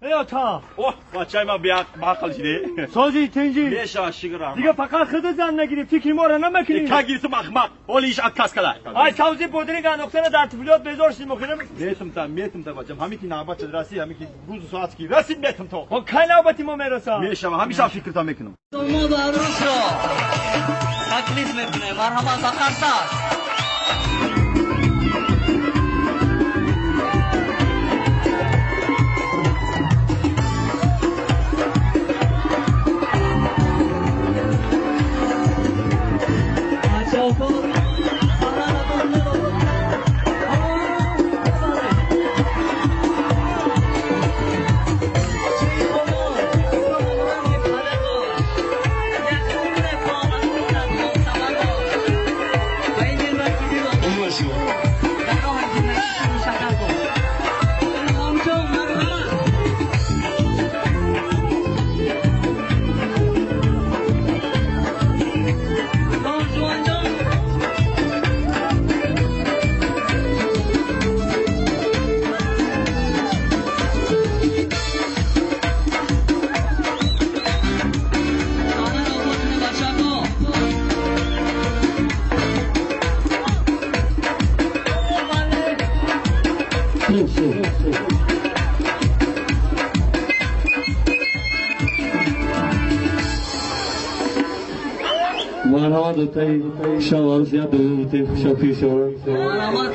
ای تا اوه بچه ما بعقل شده سازی تنجی بیشا شکرم دیگه فقط خود زن نگیری فکری ما رو نمیکنی که گیرسم اخمق اولیش اتکاس کلا ای توزی پودری که نقطه در طفلیات بذارشی مخیرم میتم تا بچم همین که نوبت رسی همین که روز ساعت کی رسید میتم تو و کی نوبتی ما میرسه میشم همیشه فکر میکنم ما باروش رو تکلیف میکنه مرحمت آخر مرحمت دوتای شوار زیاد دوتی شوخی شوار مرحمت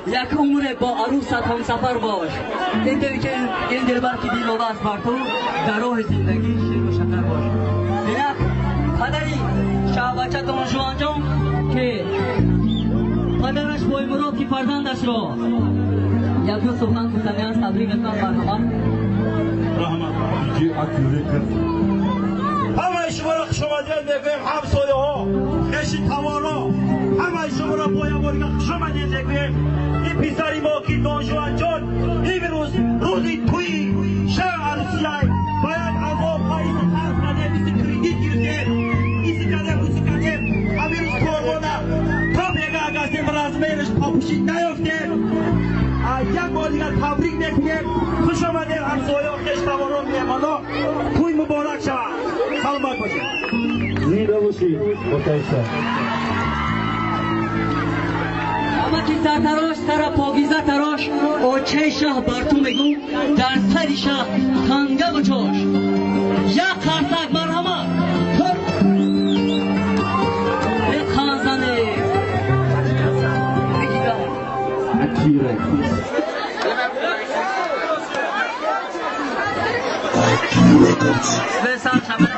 یک عمر با عروست هم سفر باش این دوی که این دلبر که دیلو بست بر تو در راه زندگی شیر و شکر باش یک پدری شعبچه دانشوان جان که پدرش بای مراد که فرزندش را یک دو سخن کتنیان تبریک اتنا مرحمت رحمت اکیوری کرد همه شما را خوش آمدید میگویم همسایه ها خشی توانا همه شما را باید بارگاه خوش آمدید میگویم این پسری ما که دانشوان جان این روزی توی شهر عروسیه باید عذاب خواهید خرف نده بیسی کریدیت گرده بیسی کردیم همین روز قربانه تا بگه اگر سیم رزمینش پاپوشید نیفته یک بار دیگر تبریک میکنیم خوش آمدید همسایه ها خش توانا میمانا توی مبارک شود سلامت باشید زیده باشید متاسف اما که سرتراش سر پاگیزه تراش آچه شه بر تو میگو در سر شه تنگه بچاش یک خرسک مرحمت یک خانزنه اکیره بسان شبه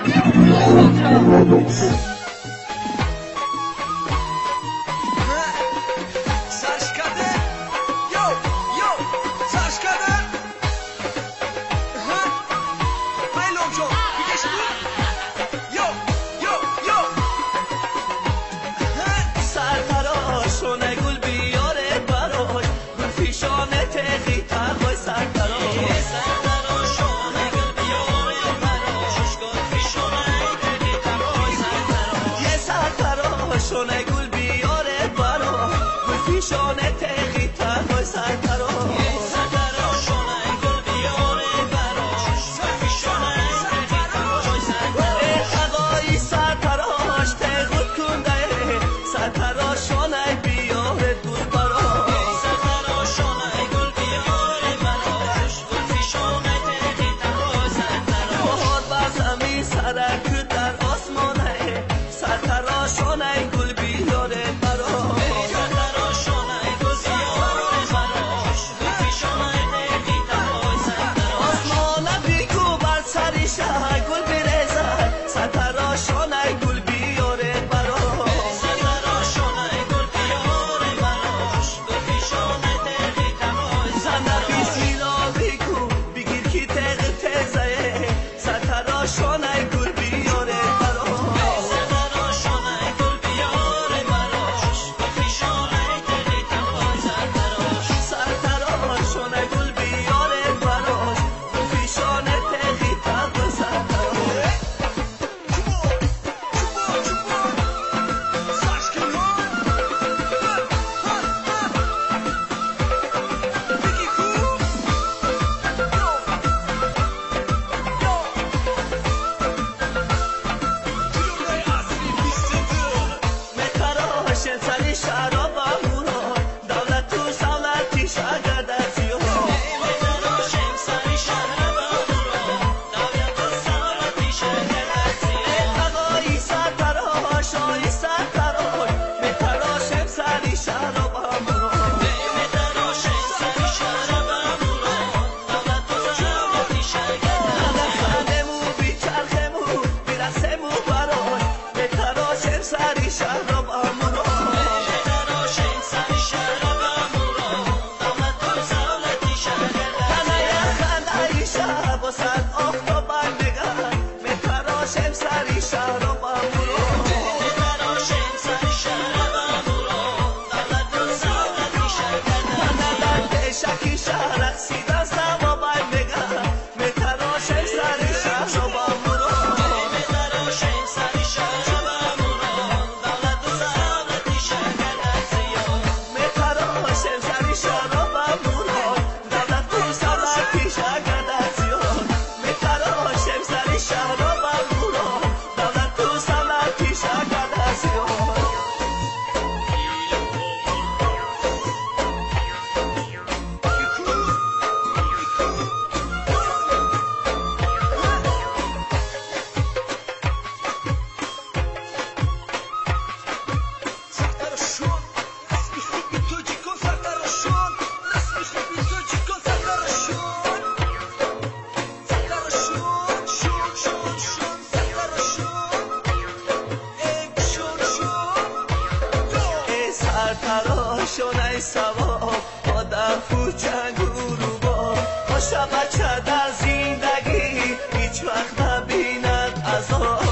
کوچنگو رو با باشه بچه در زندگی هیچ وقت نبیند عذاب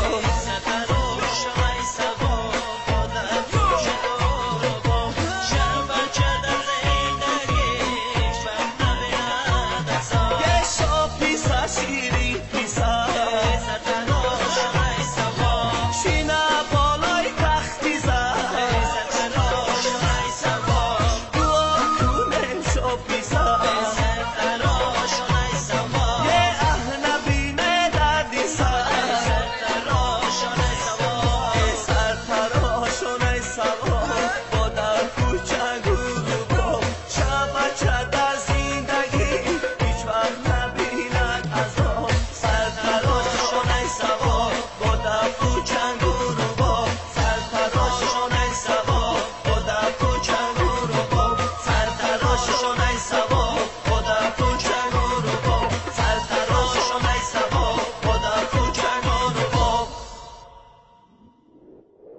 Shona